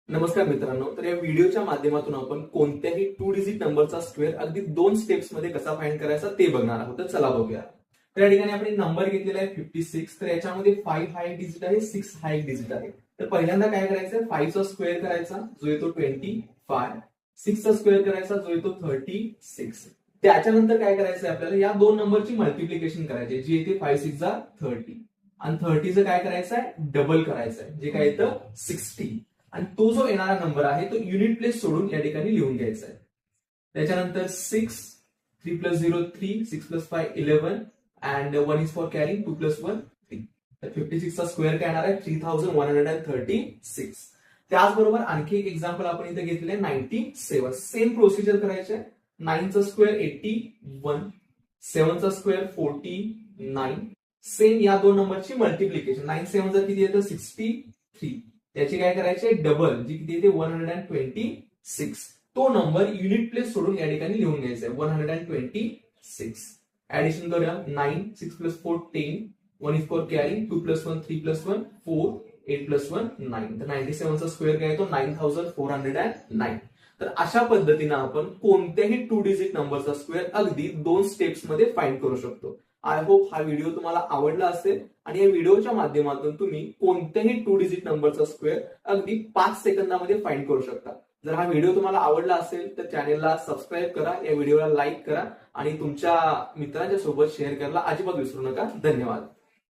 नमस्कार मित्रांनो, तर या व्हिडिओच्या माध्यमातून आपण कोणत्याही 2 डिजिट नंबरचा स्क्वेअर अगदी 2 स्टेप्स मध्ये कसा फाइंड करायचा ते बघणार आहोत. तर चला बघूया. तर या ठिकाणी आपण नंबर घेतलेला आहे 56. तर याच्यामध्ये 5 हा एक डिजिट आहे, 6 हा एक डिजिट आहे. तर पहिल्यांदा काय करायचं, 5 चा स्क्वेअर करायचा जो येतो 25, 6 चा स्क्वेअर करायचा जो येतो 36. त्याच्यानंतर काय करायचं आपल्याला, या दोन नंबरची मल्टिप्लिकेशन करायची जी येते 5 6 जा 30 आणि 30चं काय करायचं आहे, डबल करायचं आहे जे काय येतं 60. आणि तो जो येणारा नंबर आहे तो युनिट प्लेस सोडून या ठिकाणी लिहून घ्यायचा आहे. त्याच्यानंतर 6, 3 + 0 3, 6 + 5 11 अँड 1 इज फॉर कॅरिंग, 2 + 1 3. तर 56 चा स्क्वेअर काय येणार आहे 3136. त्याचबरोबर आणखी एक एक्झाम्पल आपण इथे घेतलेलं आहे 97. सेम प्रोसिजर करायचे आहे. 9 चा स्क्वेअर 81, 7 चा स्क्वेअर 49. सेम या दोन नंबरची मल्टिप्लिकेशन, 9 7 जर किती येतं 63. त्याची काय करायचे, डबल जी किती येते 126. तो नंबर युनिट प्लेस सोडून या ठिकाणी लिहून घ्यायचा आहे 126. ऍडिशन करूया. 9 6 + 4 10, 1 इज फॉर कॅरिंग, 2 + 1 3 + 1 4, 8 + 1 9. तर 97 चा स्क्वेअर काय येतो 9409. तर अशा पद्धतीने आपण कोणत्याही 2 डिजिट नंबरचा स्क्वेअर अगदी 2 स्टेप्स मध्ये फाइंड करू शकतो. आय होप हा व्हिडिओ तुम्हाला आवडला असेल आणि या व्हिडिओच्या माध्यमातून तुम्ही कोणत्याही 2 डिजिट नंबरचा स्क्वेअर अगदी 5 सेकंदामध्ये फाइंड करू शकता. जर हा व्हिडिओ तुम्हाला आवडला असेल तर चॅनेलला सबस्क्राईब करा, या व्हिडिओला लाईक करा आणि तुमच्या मित्रांच्या सोबत शेअर करायला अजिबात विसरू नका. धन्यवाद.